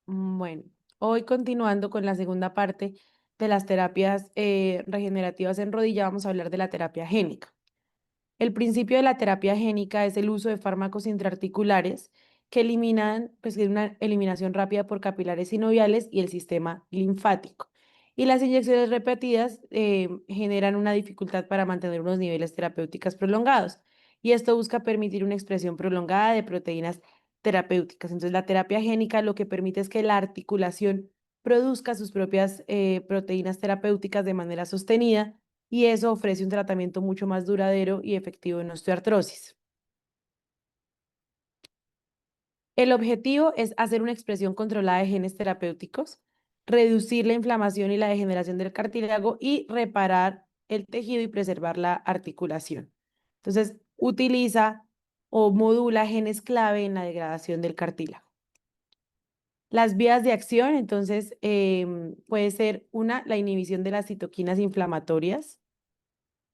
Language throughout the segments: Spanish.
Bueno, hoy continuando con la segunda parte de las terapias regenerativas en rodilla, vamos a hablar de la terapia génica. El principio de la terapia génica es el uso de fármacos intraarticulares que eliminan, pues, es una eliminación rápida por capilares sinoviales y el sistema linfático. Y las inyecciones repetidas generan una dificultad para mantener unos niveles terapéuticos prolongados. Y esto busca permitir una expresión prolongada de proteínas terapéuticas. Entonces, la terapia génica lo que permite es que la articulación produzca sus propias proteínas terapéuticas de manera sostenida y eso ofrece un tratamiento mucho más duradero y efectivo en osteoartrosis. El objetivo es hacer una expresión controlada de genes terapéuticos, reducir la inflamación y la degeneración del cartílago y reparar el tejido y preservar la articulación. Entonces, utiliza o modula genes clave en la degradación del cartílago. Las vías de acción, entonces, puede ser una, la inhibición de las citoquinas inflamatorias,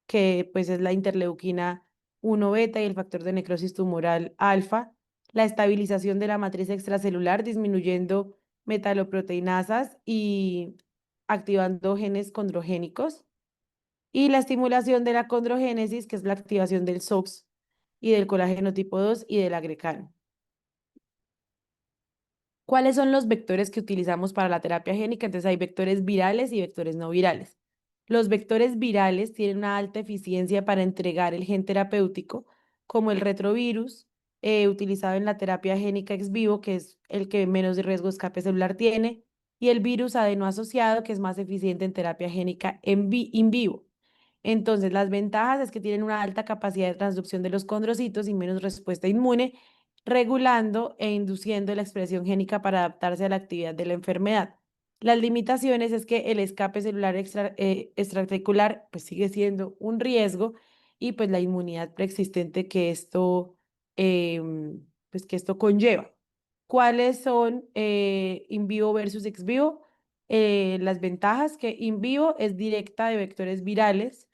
que pues es la interleuquina 1 beta y el factor de necrosis tumoral alfa, la estabilización de la matriz extracelular, disminuyendo metaloproteinasas y activando genes condrogénicos, y la estimulación de la condrogénesis, que es la activación del SOX y del colágeno tipo 2 y del agrecano. ¿Cuáles son los vectores que utilizamos para la terapia génica? Entonces hay vectores virales y vectores no virales. Los vectores virales tienen una alta eficiencia para entregar el gen terapéutico, como el retrovirus, utilizado en la terapia génica ex vivo, que es el que menos riesgo de escape celular tiene, y el virus adenoasociado, que es más eficiente en terapia génica in vivo. Entonces, las ventajas es que tienen una alta capacidad de transducción de los condrocitos y menos respuesta inmune, regulando e induciendo la expresión génica para adaptarse a la actividad de la enfermedad. Las limitaciones es que el escape celular extraarticular pues sigue siendo un riesgo y pues la inmunidad preexistente que pues que esto conlleva. ¿Cuáles son in vivo versus ex vivo? Las ventajas que in vivo es directa de vectores virales,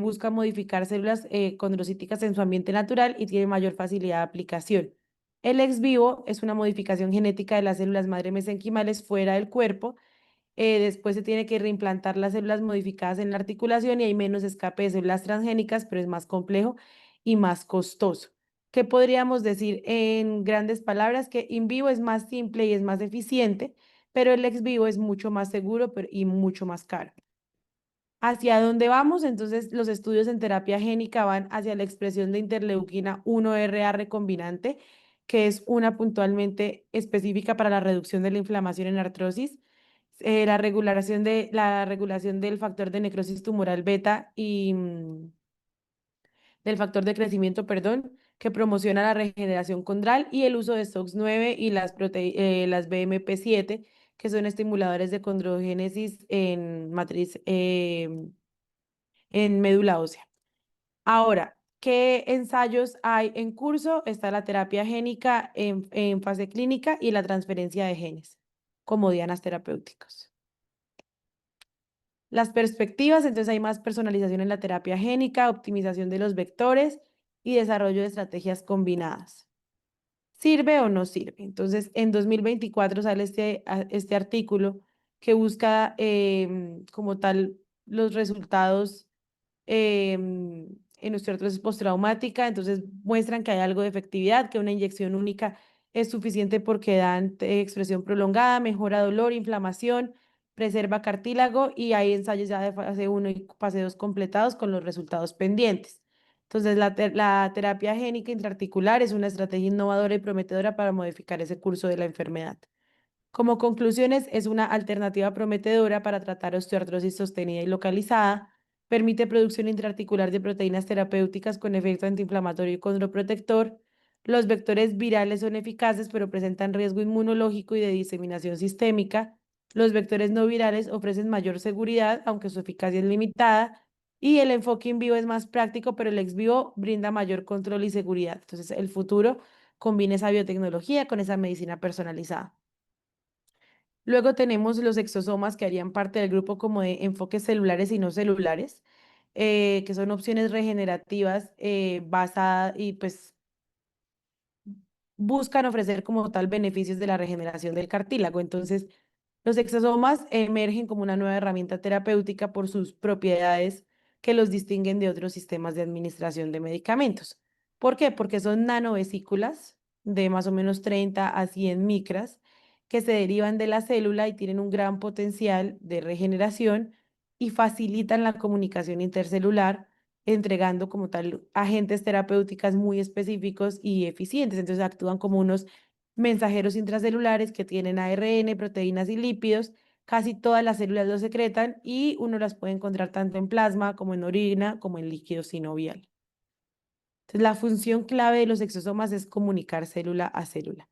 busca modificar células condrocíticas en su ambiente natural y tiene mayor facilidad de aplicación. El ex vivo es una modificación genética de las células madre mesenquimales fuera del cuerpo. Después se tiene que reimplantar las células modificadas en la articulación y hay menos escape de células transgénicas, pero es más complejo y más costoso. ¿Qué podríamos decir en grandes palabras? Que in vivo es más simple y es más eficiente, pero el ex vivo es mucho más seguro y mucho más caro. ¿Hacia dónde vamos? Entonces, los estudios en terapia génica van hacia la expresión de interleuquina 1RA recombinante, que es una puntualmente específica para la reducción de la inflamación en artrosis, la regulación del factor de necrosis tumoral beta y del factor de crecimiento, perdón, que promociona la regeneración condral y el uso de SOX9 y las BMP7, que son estimuladores de condrogénesis en matriz en médula ósea. Ahora, ¿qué ensayos hay en curso? Está la terapia génica en fase clínica y la transferencia de genes como dianas terapéuticos. Las perspectivas, entonces hay más personalización en la terapia génica, optimización de los vectores y desarrollo de estrategias combinadas. ¿Sirve o no sirve? Entonces, en 2024 sale este artículo que busca como tal los resultados en osteoartrosis postraumática, entonces muestran que hay algo de efectividad, que una inyección única es suficiente porque dan expresión prolongada, mejora dolor, inflamación, preserva cartílago y hay ensayos ya de fase 1 y fase 2 completados con los resultados pendientes. Entonces, la terapia génica intraarticular es una estrategia innovadora y prometedora para modificar ese curso de la enfermedad. Como conclusiones, es una alternativa prometedora para tratar osteoartrosis sostenida y localizada, permite producción intraarticular de proteínas terapéuticas con efecto antiinflamatorio y condroprotector. Los vectores virales son eficaces, pero presentan riesgo inmunológico y de diseminación sistémica. Los vectores no virales ofrecen mayor seguridad, aunque su eficacia es limitada. Y el enfoque in vivo es más práctico, pero el ex vivo brinda mayor control y seguridad. Entonces, el futuro combina esa biotecnología con esa medicina personalizada. Luego tenemos los exosomas que harían parte del grupo como de enfoques celulares y no celulares, que son opciones regenerativas basadas y pues buscan ofrecer como tal beneficios de la regeneración del cartílago. Entonces, los exosomas emergen como una nueva herramienta terapéutica por sus propiedades que los distinguen de otros sistemas de administración de medicamentos. ¿Por qué? Porque son nanovesículas de más o menos 30 a 100 micras que se derivan de la célula y tienen un gran potencial de regeneración y facilitan la comunicación intercelular, entregando como tal agentes terapéuticas muy específicos y eficientes. Entonces actúan como unos mensajeros intracelulares que tienen ARN, proteínas y lípidos. Casi todas las células lo secretan y uno las puede encontrar tanto en plasma como en orina como en líquido sinovial. Entonces, la función clave de los exosomas es comunicar célula a célula.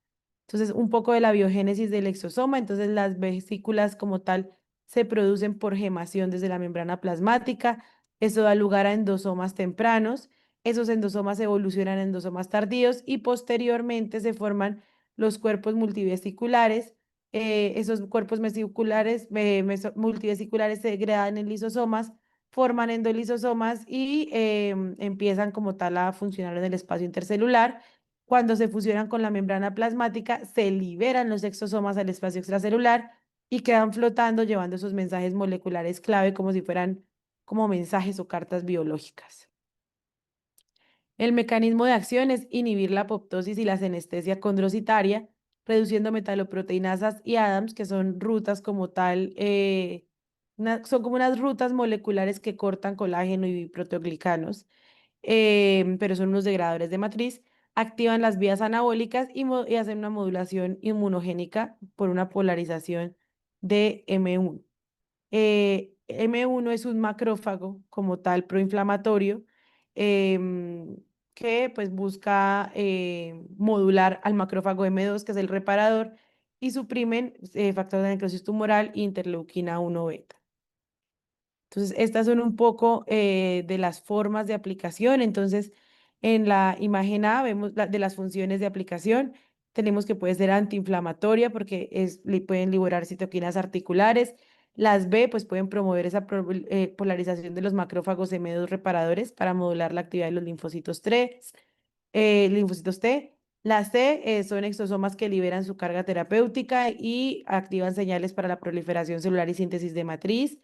Entonces, un poco de la biogénesis del exosoma. Entonces, las vesículas como tal se producen por gemación desde la membrana plasmática. Eso da lugar a endosomas tempranos. Esos endosomas evolucionan en endosomas tardíos y posteriormente se forman los cuerpos multivesiculares. Esos cuerpos multivesiculares se degradan en lisosomas, forman endolisosomas y empiezan como tal a funcionar en el espacio intercelular. Cuando se fusionan con la membrana plasmática, se liberan los exosomas al espacio extracelular y quedan flotando llevando esos mensajes moleculares clave como si fueran como mensajes o cartas biológicas. El mecanismo de acción es inhibir la apoptosis y la senestesia condrocitaria, reduciendo metaloproteinasas y ADAMS, que son rutas como tal, son como unas rutas moleculares que cortan colágeno y proteoglicanos, pero son unos degradadores de matriz, activan las vías anabólicas y hacen una modulación inmunogénica por una polarización de M1. M1 es un macrófago como tal proinflamatorio, em, que pues busca modular al macrófago M2, que es el reparador, y suprimen factores de necrosis tumoral e interleuquina 1 beta. Entonces, estas son un poco de las formas de aplicación. Entonces, en la imagen A vemos de las funciones de aplicación. Tenemos que puede ser antiinflamatoria porque pueden liberar citoquinas articulares. Las B, pues pueden promover esa polarización de los macrófagos M2 reparadores para modular la actividad de los linfocitos T. Las C son exosomas que liberan su carga terapéutica y activan señales para la proliferación celular y síntesis de matriz.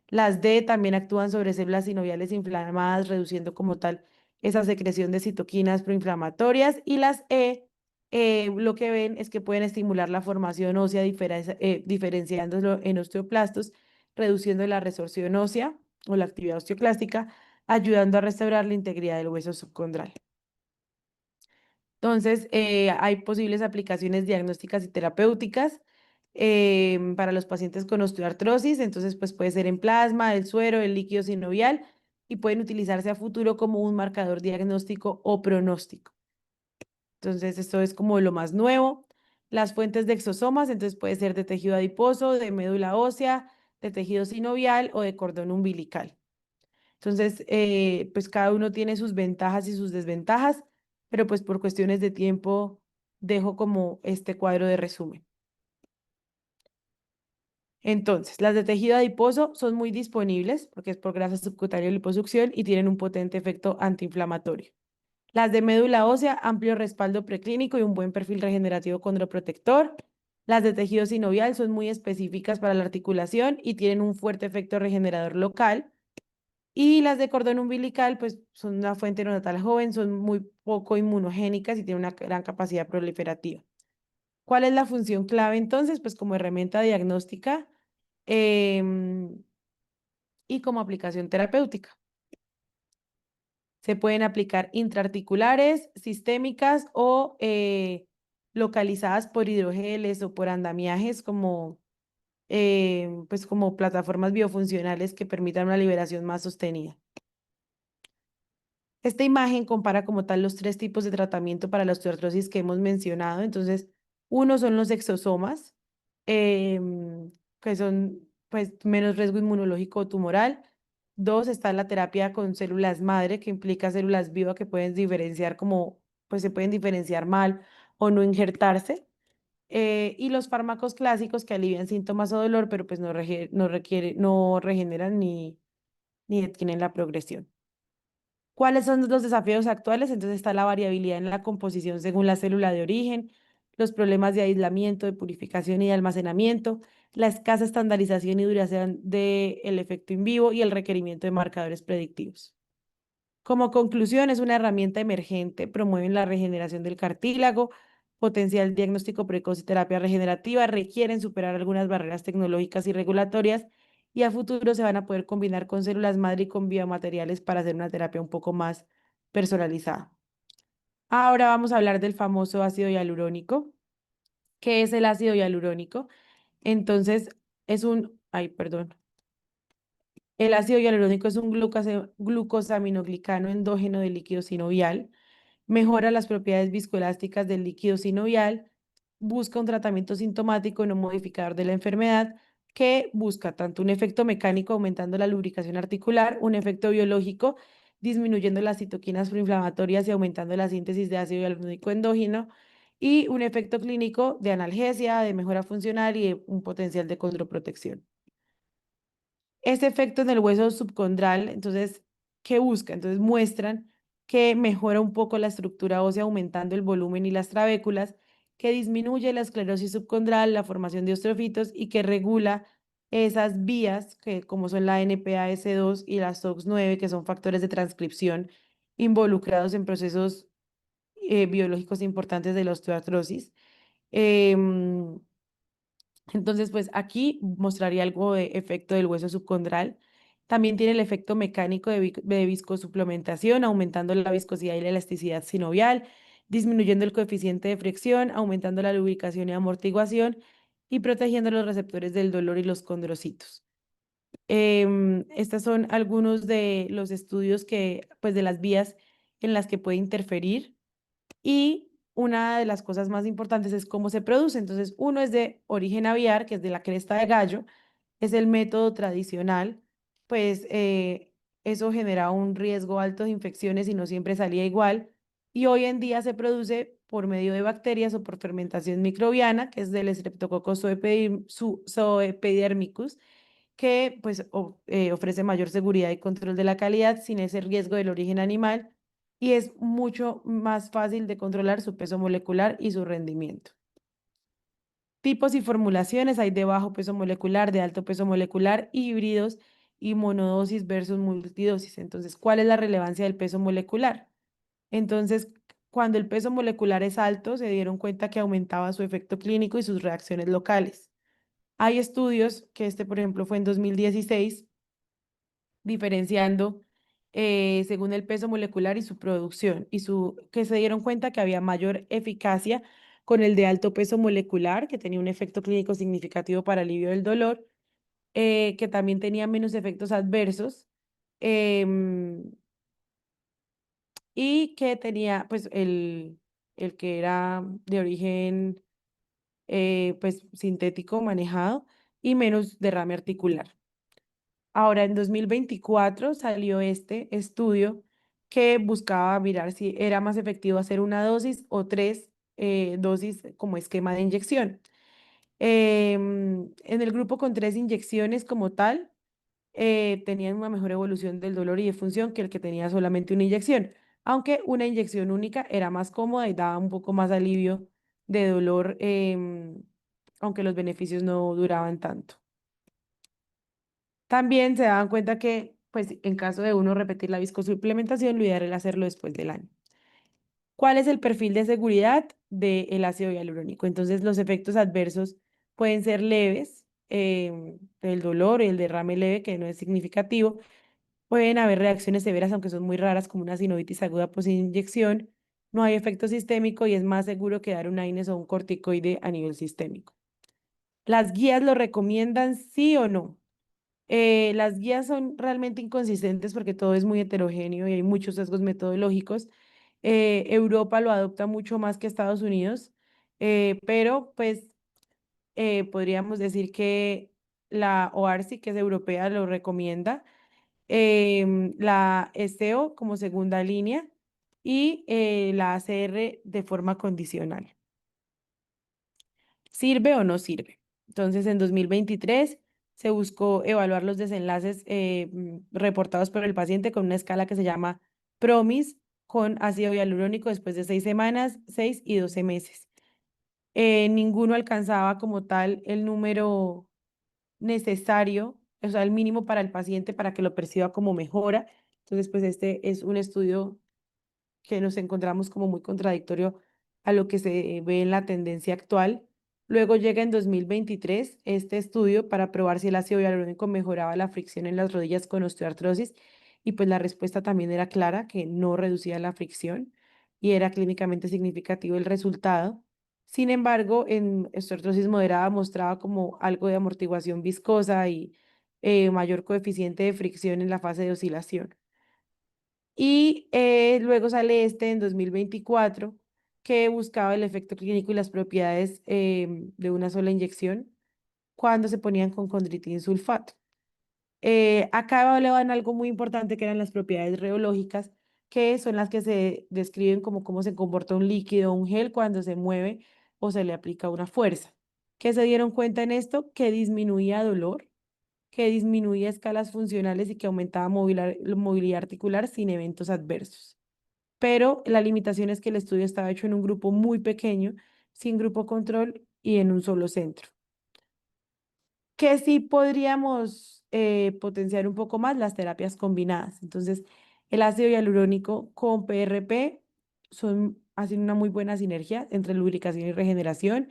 Las D también actúan sobre células sinoviales inflamadas, reduciendo como tal esa secreción de citoquinas proinflamatorias. Y las E, lo que ven es que pueden estimular la formación ósea diferenciándolo en osteoplastos, reduciendo la resorción ósea o la actividad osteoclástica, ayudando a restaurar la integridad del hueso subcondral. Entonces, hay posibles aplicaciones diagnósticas y terapéuticas para los pacientes con osteoartrosis. Entonces, pues puede ser en plasma, el suero, el líquido sinovial y pueden utilizarse a futuro como un marcador diagnóstico o pronóstico. Entonces, esto es como lo más nuevo. Las fuentes de exosomas, entonces puede ser de tejido adiposo, de médula ósea, de tejido sinovial o de cordón umbilical. Entonces, pues cada uno tiene sus ventajas y sus desventajas, pero pues por cuestiones de tiempo dejo como este cuadro de resumen. Entonces, las de tejido adiposo son muy disponibles porque es por grasa subcutánea y liposucción y tienen un potente efecto antiinflamatorio. Las de médula ósea, amplio respaldo preclínico y un buen perfil regenerativo condroprotector. Las de tejido sinovial son muy específicas para la articulación y tienen un fuerte efecto regenerador local. Y las de cordón umbilical, pues son una fuente neonatal joven, son muy poco inmunogénicas y tienen una gran capacidad proliferativa. ¿Cuál es la función clave entonces? Pues como herramienta diagnóstica em, y como aplicación terapéutica. Se pueden aplicar intraarticulares, sistémicas o localizadas por hidrogeles o por andamiajes como, pues como plataformas biofuncionales que permitan una liberación más sostenida. Esta imagen compara como tal los tres tipos de tratamiento para la osteoartrosis que hemos mencionado. Entonces, uno son los exosomas, que son pues menos riesgo inmunológico o tumoral. Dos, está la terapia con células madre, que implica células vivas que pueden diferenciar como, pues se pueden diferenciar mal o no injertarse. Y los fármacos clásicos que alivian síntomas o dolor, pero pues no regeneran ni detienen la progresión. ¿Cuáles son los desafíos actuales? Entonces está la variabilidad en la composición según la célula de origen, los problemas de aislamiento, de purificación y de almacenamiento, la escasa estandarización y duración del efecto in vivo y el requerimiento de marcadores predictivos. Como conclusión, es una herramienta emergente, promueven la regeneración del cartílago, potencial diagnóstico precoz y terapia regenerativa, requieren superar algunas barreras tecnológicas y regulatorias y a futuro se van a poder combinar con células madre y con biomateriales para hacer una terapia un poco más personalizada. Ahora vamos a hablar del famoso ácido hialurónico. ¿Qué es el ácido hialurónico? Entonces, ay, perdón. El ácido hialurónico es un glucosaminoglicano endógeno del líquido sinovial, mejora las propiedades viscoelásticas del líquido sinovial, busca un tratamiento sintomático no modificador de la enfermedad, que busca tanto un efecto mecánico aumentando la lubricación articular, un efecto biológico disminuyendo las citoquinas proinflamatorias y aumentando la síntesis de ácido hialurónico endógeno, y un efecto clínico de analgesia, de mejora funcional y de un potencial de condroprotección. Ese efecto en el hueso subcondral, entonces, ¿qué busca? Entonces muestran que mejora un poco la estructura ósea aumentando el volumen y las trabéculas, que disminuye la esclerosis subcondral, la formación de osteofitos y que regula esas vías que como son la NPAS2 y la SOX9, que son factores de transcripción involucrados en procesos biológicos importantes de la osteoartrosis. Em, entonces, pues aquí mostraría algo de efecto del hueso subcondral. También tiene el efecto mecánico de viscosuplementación, aumentando la viscosidad y la elasticidad sinovial, disminuyendo el coeficiente de fricción, aumentando la lubricación y amortiguación y protegiendo los receptores del dolor y los condrocitos. Estos son algunos de los estudios pues de las vías en las que puede interferir. Y una de las cosas más importantes es cómo se produce. Entonces, uno es de origen aviar, que es de la cresta de gallo, es el método tradicional, pues eso genera un riesgo alto de infecciones y no siempre salía igual. Y hoy en día se produce por medio de bacterias o por fermentación microbiana, que es del Streptococcus zoepidermicus, que pues ofrece mayor seguridad y control de la calidad sin ese riesgo del origen animal y es mucho más fácil de controlar su peso molecular y su rendimiento. Tipos y formulaciones hay de bajo peso molecular, de alto peso molecular, híbridos y monodosis versus multidosis. Entonces, ¿cuál es la relevancia del peso molecular? Entonces, cuando el peso molecular es alto, se dieron cuenta que aumentaba su efecto clínico y sus reacciones locales. Hay estudios, que por ejemplo fue en 2016, diferenciando según el peso molecular y su producción, que se dieron cuenta que había mayor eficacia con el de alto peso molecular, que tenía un efecto clínico significativo para alivio del dolor, que también tenía menos efectos adversos, em, y que tenía pues el que era de origen pues sintético manejado y menos derrame articular. Ahora, en 2024 salió este estudio que buscaba mirar si era más efectivo hacer una dosis o tres dosis como esquema de inyección. En el grupo con tres inyecciones como tal, tenían una mejor evolución del dolor y de función que el que tenía solamente una inyección, aunque una inyección única era más cómoda y daba un poco más alivio de dolor, aunque los beneficios no duraban tanto. También se daban cuenta que, pues, en caso de uno repetir la viscosuplementación, lo ideal era hacerlo después del año. ¿Cuál es el perfil de seguridad del ácido hialurónico? Entonces, los efectos adversos pueden ser leves, el dolor y el derrame leve, que no es significativo. Pueden haber reacciones severas, aunque son muy raras, como una sinovitis aguda post-inyección. No hay efecto sistémico y es más seguro que dar un AINES o un corticoide a nivel sistémico. ¿Las guías lo recomiendan sí o no? Las guías son realmente inconsistentes porque todo es muy heterogéneo y hay muchos sesgos metodológicos. Europa lo adopta mucho más que Estados Unidos, pero pues podríamos decir que la OARSI, que es europea, lo recomienda, la SEO como segunda línea y la ACR de forma condicional. ¿Sirve o no sirve? Entonces, en 2023 se buscó evaluar los desenlaces reportados por el paciente con una escala que se llama Promis con ácido hialurónico después de 6 semanas, 6 y 12 meses. Ninguno alcanzaba como tal el número necesario, o sea, el mínimo para el paciente para que lo perciba como mejora. Entonces, pues este es un estudio que nos encontramos como muy contradictorio a lo que se ve en la tendencia actual. Luego llega en 2023 este estudio para probar si el ácido hialurónico mejoraba la fricción en las rodillas con osteoartrosis y pues la respuesta también era clara, que no reducía la fricción y era clínicamente significativo el resultado. Sin embargo, en osteoartrosis moderada mostraba como algo de amortiguación viscosa y mayor coeficiente de fricción en la fase de oscilación. Y luego sale este en 2024 que buscaba el efecto clínico y las propiedades de una sola inyección cuando se ponían con condroitin sulfato. Acá hablaban algo muy importante que eran las propiedades reológicas, que son las que se describen como cómo se comporta un líquido o un gel cuando se mueve o se le aplica una fuerza. ¿Qué se dieron cuenta en esto? Que disminuía dolor, que disminuía escalas funcionales y que aumentaba movilidad articular sin eventos adversos. Pero la limitación es que el estudio estaba hecho en un grupo muy pequeño, sin grupo control y en un solo centro. Que sí podríamos potenciar un poco más las terapias combinadas. Entonces, el ácido hialurónico con PRP hacen una muy buena sinergia entre lubricación y regeneración.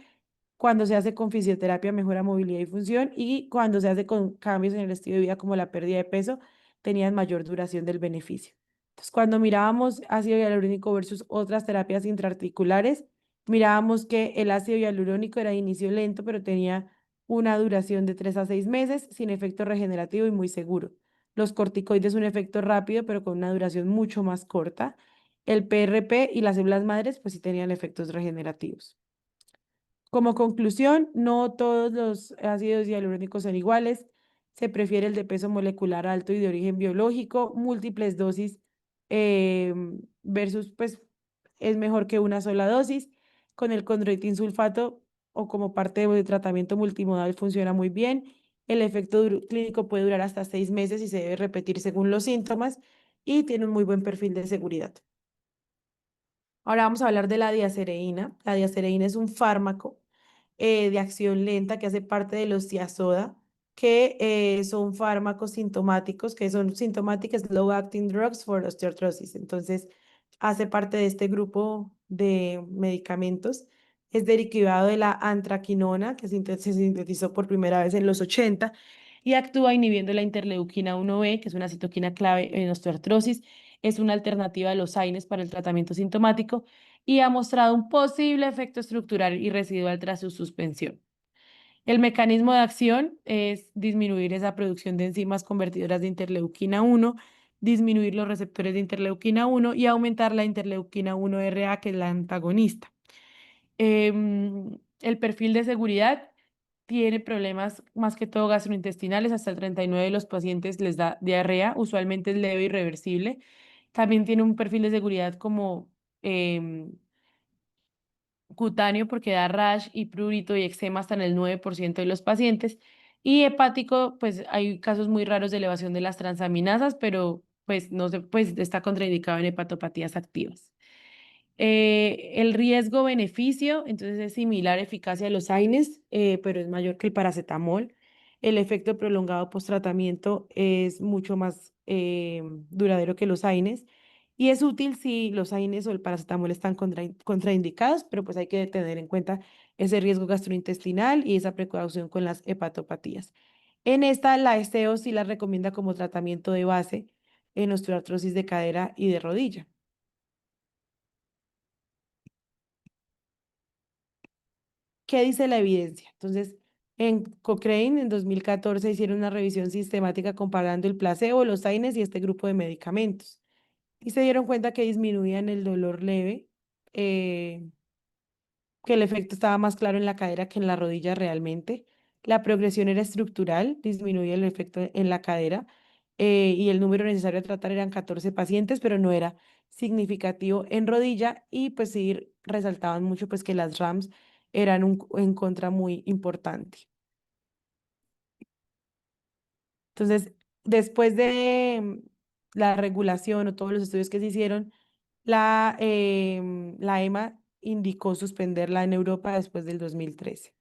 Cuando se hace con fisioterapia mejora movilidad y función y cuando se hace con cambios en el estilo de vida como la pérdida de peso, tenían mayor duración del beneficio. Entonces, cuando mirábamos ácido hialurónico versus otras terapias intraarticulares, mirábamos que el ácido hialurónico era de inicio lento, pero tenía una duración de 3 a 6 meses sin efecto regenerativo y muy seguro. Los corticoides un efecto rápido, pero con una duración mucho más corta. El PRP y las células madres, pues sí tenían efectos regenerativos. Como conclusión, no todos los ácidos hialurónicos son iguales. Se prefiere el de peso molecular alto y de origen biológico, múltiples dosis versus, pues, es mejor que una sola dosis. Con el condroitin sulfato o como parte de tratamiento multimodal funciona muy bien. El efecto clínico puede durar hasta 6 meses y se debe repetir según los síntomas y tiene un muy buen perfil de seguridad. Ahora vamos a hablar de la diacereína. La diacereína es un fármaco de acción lenta que hace parte de los thiazoda, que son fármacos sintomáticos, que son sintomáticos slow acting drugs for osteoarthritis. Entonces, hace parte de este grupo de medicamentos. Es derivado de la antraquinona, que se sintetizó por primera vez en los 80 y actúa inhibiendo la interleuquina 1B, que es una citoquina clave en osteoartrosis. Es una alternativa a los AINES para el tratamiento sintomático y ha mostrado un posible efecto estructural y residual tras su suspensión. El mecanismo de acción es disminuir esa producción de enzimas convertidoras de interleuquina 1, disminuir los receptores de interleuquina 1 y aumentar la interleuquina 1RA, que es la antagonista. El perfil de seguridad tiene problemas más que todo gastrointestinales, hasta el 39 de los pacientes les da diarrea, usualmente es leve y reversible. También tiene un perfil de seguridad como em, cutáneo porque da rash y prurito y eczema hasta en el 9% de los pacientes. Y hepático, pues hay casos muy raros de elevación de las transaminasas, pero pues no se, pues está contraindicado en hepatopatías activas. El riesgo-beneficio, entonces es similar eficacia de los AINES, pero es mayor que el paracetamol. El efecto prolongado post-tratamiento es mucho más duradero que los AINES. Y es útil si los AINES o el paracetamol están contraindicados, pero pues hay que tener en cuenta ese riesgo gastrointestinal y esa precaución con las hepatopatías. En esta, la SEO sí la recomienda como tratamiento de base en osteoartrosis de cadera y de rodilla. ¿Qué dice la evidencia? Entonces, en Cochrane en 2014 hicieron una revisión sistemática comparando el placebo, los AINES y este grupo de medicamentos. Y se dieron cuenta que disminuían el dolor leve, eh, que el efecto estaba más claro en la cadera que en la rodilla realmente. La progresión era estructural, disminuía el efecto en la cadera y el número necesario a tratar eran 14 pacientes, pero no era significativo en rodilla y pues sí resaltaban mucho pues que las RAMs eran un en contra muy importante. Entonces, después de la regulación o todos los estudios que se hicieron, la EMA indicó suspenderla en Europa después del 2013.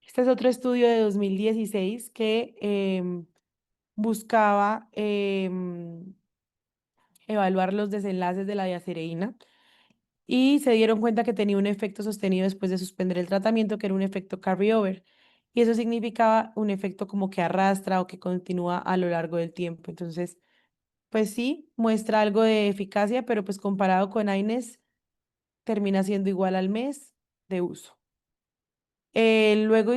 Este es otro estudio de 2016 que buscaba evaluar los desenlaces de la diacereína y se dieron cuenta que tenía un efecto sostenido después de suspender el tratamiento, que era un efecto carryover. Y eso significaba un efecto como que arrastra o que continúa a lo largo del tiempo. Entonces, pues sí, muestra algo de eficacia, pero pues comparado con AINES, termina siendo igual al mes de uso. Luego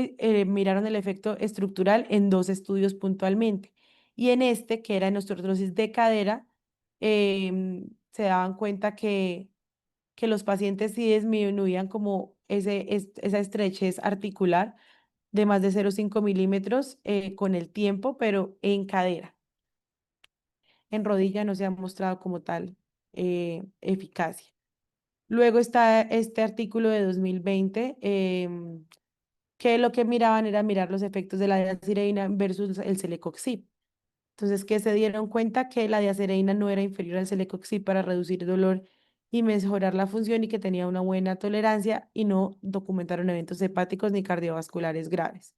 miraron el efecto estructural en dos estudios puntualmente. Y en este, que era en osteoartrosis de cadera, se daban cuenta que los pacientes sí disminuían como esa estrechez articular de más de 0,5 milímetros con el tiempo, pero en cadera. En rodilla no se ha mostrado como tal eficacia. Luego está este artículo de 2020, que lo que miraban era mirar los efectos de la diazireína versus el celecoxib. Entonces, que se dieron cuenta que la diacereína no era inferior al celecoxib para reducir dolor y mejorar la función y que tenía una buena tolerancia y no documentaron eventos hepáticos ni cardiovasculares graves.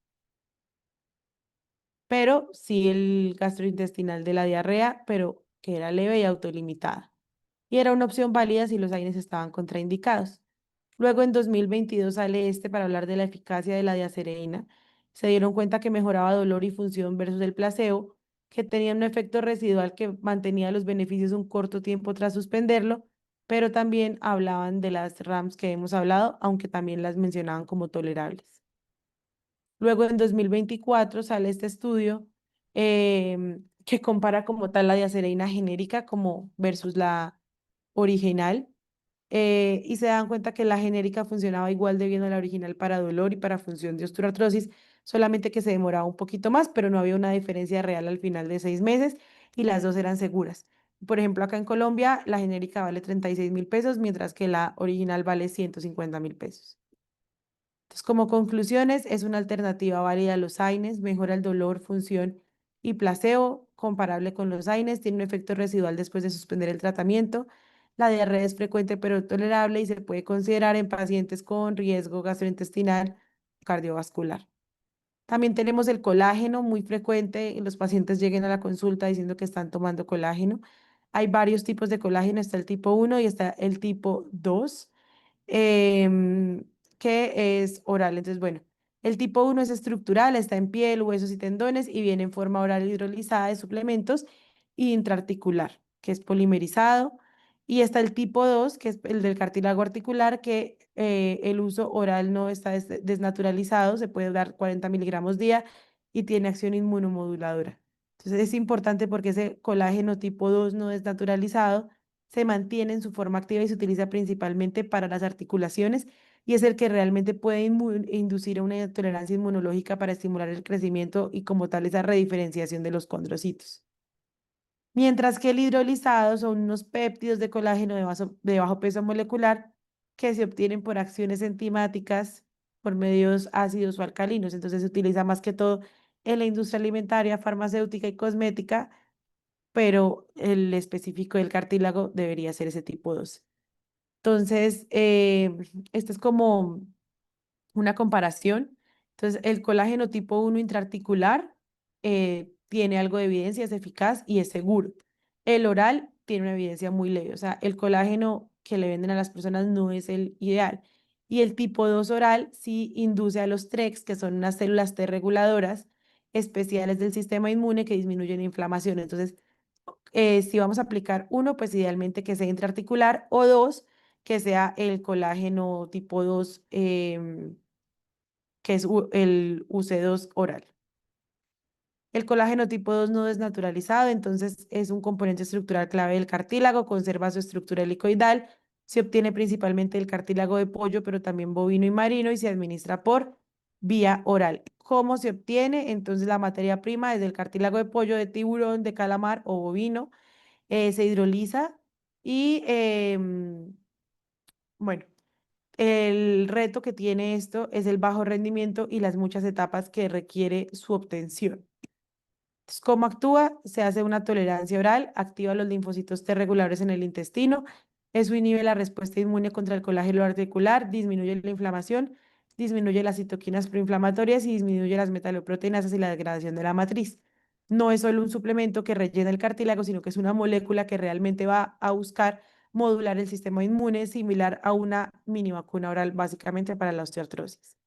Pero sí el gastrointestinal de la diarrea, pero que era leve y autolimitada. Y era una opción válida si los AINES estaban contraindicados. Luego en 2022 sale este para hablar de la eficacia de la diacereína. Se dieron cuenta que mejoraba dolor y función versus el placebo, que tenía un efecto residual que mantenía los beneficios un corto tiempo tras suspenderlo, pero también hablaban de las RAMs que hemos hablado, aunque también las mencionaban como tolerables. Luego en 2024 sale este estudio que compara como tal la diacereína genérica como versus la original y se dan cuenta que la genérica funcionaba igual de bien a la original para dolor y para función de osteoartrosis, solamente que se demoraba un poquito más, pero no había una diferencia real al final de 6 meses y las dos eran seguras. Por ejemplo, acá en Colombia la genérica vale 36.000 pesos, mientras que la original vale 150.000 pesos. Entonces, como conclusiones, es una alternativa válida a los AINES, mejora el dolor, función y placebo, comparable con los AINES, tiene un efecto residual después de suspender el tratamiento. La diarrea es frecuente pero tolerable y se puede considerar en pacientes con riesgo gastrointestinal cardiovascular. También tenemos el colágeno, muy frecuente, los pacientes lleguen a la consulta diciendo que están tomando colágeno. Hay varios tipos de colágeno, está el tipo 1 y está el tipo 2 em, que es oral. Entonces, bueno, el tipo 1 es estructural, está en piel, huesos y tendones y viene en forma oral hidrolizada de suplementos y intraarticular, que es polimerizado. Y está el tipo 2 que es el del cartílago articular, que el uso oral no está desnaturalizado, se puede dar 40 miligramos día y tiene acción inmunomoduladora. Entonces es importante porque ese colágeno tipo 2 no desnaturalizado se mantiene en su forma activa y se utiliza principalmente para las articulaciones y es el que realmente puede inducir a una tolerancia inmunológica para estimular el crecimiento y como tal esa rediferenciación de los condrocitos. Mientras que el hidrolizado son unos péptidos de colágeno de bajo peso molecular que se obtienen por acciones enzimáticas por medios ácidos o alcalinos. Entonces se utiliza más que todo en la industria alimentaria, farmacéutica y cosmética, pero el específico del cartílago debería ser ese tipo 2. Entonces, esta es como una comparación. Entonces, el colágeno tipo 1 intraarticular tiene algo de evidencia, es eficaz y es seguro. El oral tiene una evidencia muy leve, o sea, el colágeno que le venden a las personas no es el ideal. Y el tipo 2 oral sí induce a los TREX, que son unas células T reguladoras especiales del sistema inmune que disminuyen la inflamación. Entonces, si vamos a aplicar uno, pues idealmente que sea intraarticular o dos, que sea el colágeno tipo 2 que es el UC2 oral. El colágeno tipo 2 no es naturalizado, entonces es un componente estructural clave del cartílago, conserva su estructura helicoidal, se obtiene principalmente del cartílago de pollo, pero también bovino y marino y se administra por vía oral. ¿Cómo se obtiene? Entonces la materia prima es del cartílago de pollo, de tiburón, de calamar o bovino, se hidroliza y bueno, el reto que tiene esto es el bajo rendimiento y las muchas etapas que requiere su obtención. Entonces, ¿cómo actúa? Se hace una tolerancia oral, activa los linfocitos T regulares en el intestino, eso inhibe la respuesta inmune contra el colágeno articular, disminuye la inflamación, disminuye las citoquinas proinflamatorias y disminuye las metaloproteinasas y la degradación de la matriz. No es solo un suplemento que rellena el cartílago, sino que es una molécula que realmente va a buscar modular el sistema inmune similar a una mini vacuna oral, básicamente para la osteoartrosis.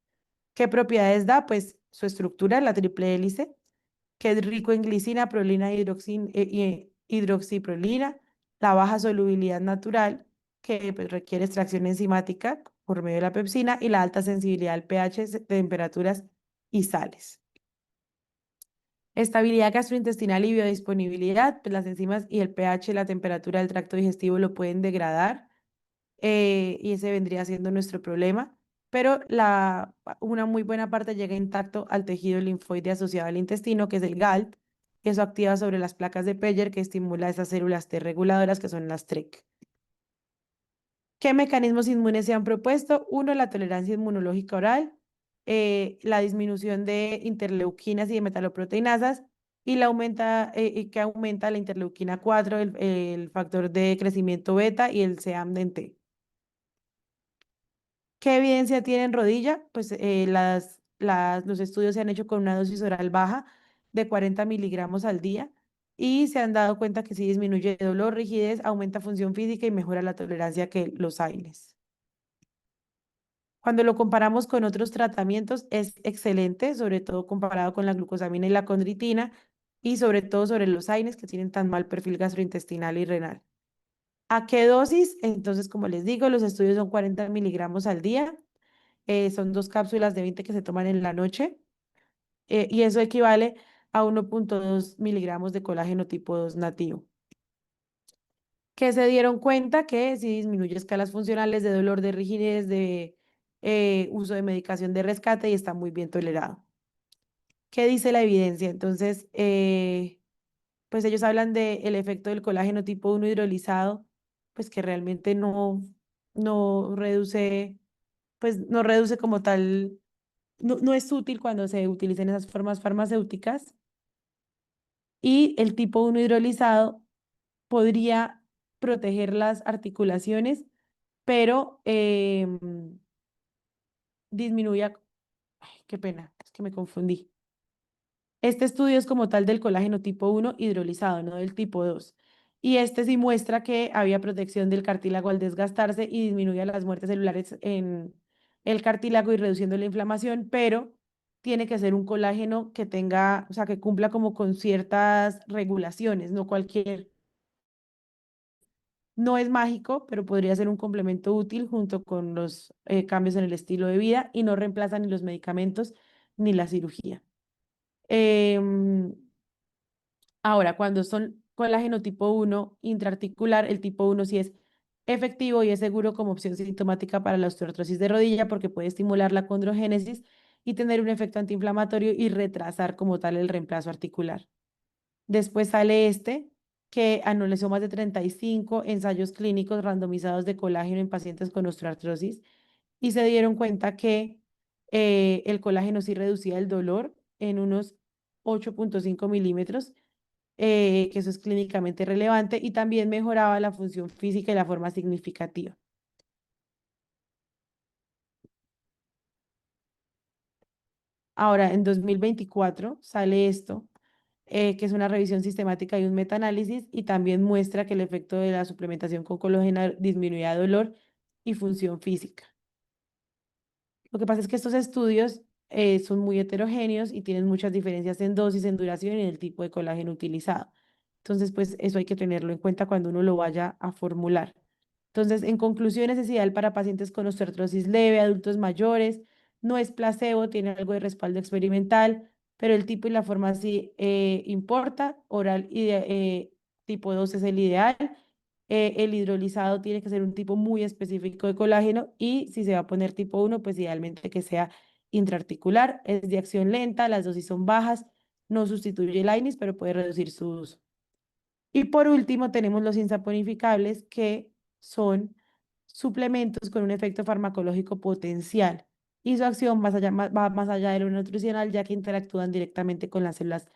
¿Qué propiedades da? Pues su estructura, la triple hélice, que es rico en glicina, prolina y hidroxiprolina, la baja solubilidad natural, que pues, requiere extracción enzimática por medio de la pepsina, y la alta sensibilidad al pH, temperaturas y sales. Estabilidad gastrointestinal y biodisponibilidad, pues las enzimas y el pH, la temperatura del tracto digestivo lo pueden degradar, y ese vendría siendo nuestro problema, pero una muy buena parte llega intacto al tejido linfoide asociado al intestino, que es el GALT, que eso activa sobre las placas de Peyer, que estimula esas células T reguladoras, que son las TREC. ¿Qué mecanismos inmunes se han propuesto? Uno, la tolerancia inmunológica oral, la disminución de interleuquinas y de metaloproteinasas, y que aumenta la interleuquina 4, el factor de crecimiento beta y el SEAM de T. ¿Qué evidencia tiene en rodilla? Pues los estudios se han hecho con una dosis oral baja de 40 miligramos al día y se han dado cuenta que sí disminuye dolor, rigidez, aumenta función física y mejora la tolerancia que los AINES. Cuando lo comparamos con otros tratamientos es excelente, sobre todo comparado con la glucosamina y la condritina y sobre todo sobre los AINES que tienen tan mal perfil gastrointestinal y renal. ¿A qué dosis? Entonces, como les digo, los estudios son 40 miligramos al día. Son 2 cápsulas de 20 que se toman en la noche, y eso equivale a 1,2 miligramos de colágeno tipo 2 nativo. Que se dieron cuenta que si disminuye escalas funcionales de dolor, de rigidez, de uso de medicación de rescate y está muy bien tolerado. ¿Qué dice la evidencia? Entonces, pues ellos hablan del efecto del colágeno tipo 1 hidrolizado, pues que realmente no reduce, pues no reduce como tal. No es útil cuando se utilicen esas formas farmacéuticas, y el tipo 1 hidrolizado podría proteger las articulaciones, pero disminuye, ay, qué pena, es que me confundí. Este estudio es como tal del colágeno tipo 1 hidrolizado, no del tipo 2. Y este sí muestra que había protección del cartílago al desgastarse y disminuye las muertes celulares en el cartílago y reduciendo la inflamación, pero tiene que ser un colágeno que tenga, o sea, que cumpla como con ciertas regulaciones, no cualquier, no es mágico, pero podría ser un complemento útil junto con los cambios en el estilo de vida y no reemplaza ni los medicamentos ni la cirugía. Em, Ahora, cuando son colágeno tipo 1 intraarticular, el tipo 1 sí es efectivo y es seguro como opción sintomática para la osteoartrosis de rodilla porque puede estimular la condrogénesis y tener un efecto antiinflamatorio y retrasar como tal el reemplazo articular. Después sale este, que analizó más de 35 ensayos clínicos randomizados de colágeno en pacientes con osteoartrosis y se dieron cuenta que el colágeno sí reducía el dolor en unos 8,5 milímetros, que eso es clínicamente relevante, y también mejoraba la función física y la forma significativa. Ahora, en 2024 sale esto, que es una revisión sistemática y un metaanálisis, y también muestra que el efecto de la suplementación con colágeno disminuía dolor y función física. Lo que pasa es que estos estudios son muy heterogéneos y tienen muchas diferencias en dosis, en duración y en el tipo de colágeno utilizado. Entonces, pues eso hay que tenerlo en cuenta cuando uno lo vaya a formular. Entonces, en conclusión, es ideal para pacientes con osteoartrosis leve, adultos mayores, no es placebo, tiene algo de respaldo experimental, pero el tipo y la forma sí importa. Oral y tipo 2 es el ideal. El hidrolizado tiene que ser un tipo muy específico de colágeno, y si se va a poner tipo 1 pues idealmente que sea intraarticular. Es de acción lenta, las dosis son bajas, no sustituye el AINES, pero puede reducir su uso. Y por último, tenemos los insaponificables, que son suplementos con un efecto farmacológico potencial y su acción va más allá de lo nutricional, ya que interactúan directamente con las células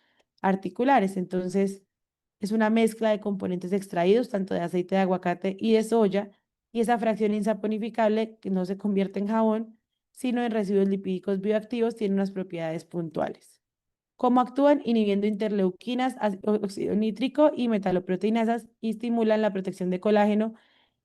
articulares. Entonces, es una mezcla de componentes extraídos, tanto de aceite de aguacate y de soya, y esa fracción insaponificable que no se convierte en jabón, sino en residuos lipídicos bioactivos, tiene unas propiedades puntuales. ¿Cómo actúan? Inhibiendo interleuquinas, óxido nítrico y metaloproteinasas y estimulan la protección de colágeno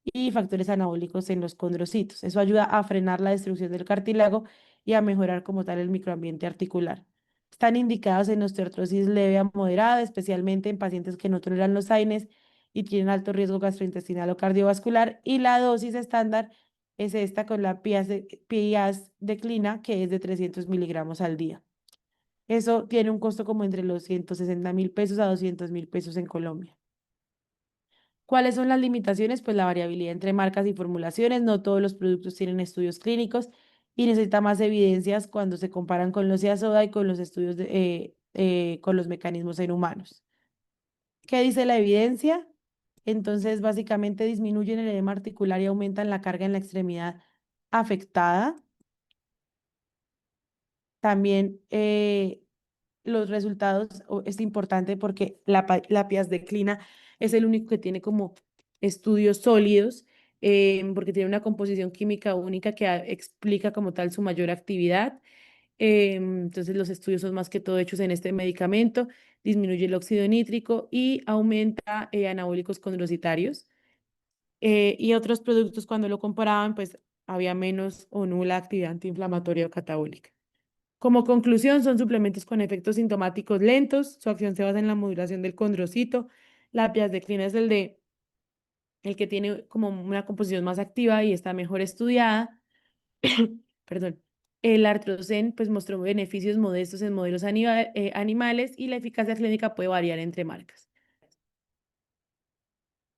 y factores anabólicos en los condrocitos. Eso ayuda a frenar la destrucción del cartílago y a mejorar como tal el microambiente articular. Están indicados en osteoartrosis leve a moderada, especialmente en pacientes que no toleran los AINES y tienen alto riesgo gastrointestinal o cardiovascular. Y la dosis estándar es esta con la Pias declina, que es de 300 miligramos al día. Eso tiene un costo como entre los 160.000 pesos a 200.000 pesos en Colombia. ¿Cuáles son las limitaciones? Pues la variabilidad entre marcas y formulaciones. No todos los productos tienen estudios clínicos y necesita más evidencias cuando se comparan con los soda y con los estudios con los mecanismos en humanos. ¿Qué dice la evidencia? Entonces, básicamente disminuyen el edema articular y aumentan la carga en la extremidad afectada. También los resultados, es importante porque la PIAS declina es el único que tiene como estudios sólidos, porque tiene una composición química única que explica como tal su mayor actividad. Entonces los estudios son más que todo hechos en este medicamento, disminuye el óxido nítrico y aumenta anabólicos condrocitarios. Y otros productos cuando lo comparaban, pues había menos o nula actividad antiinflamatoria o catabólica. Como conclusión, son suplementos con efectos sintomáticos lentos. Su acción se basa en la modulación del condrocito. La piazeclina es el que tiene como una composición más activa y está mejor estudiada. Perdón. El artrocen pues mostró beneficios modestos en modelos animales y la eficacia clínica puede variar entre marcas.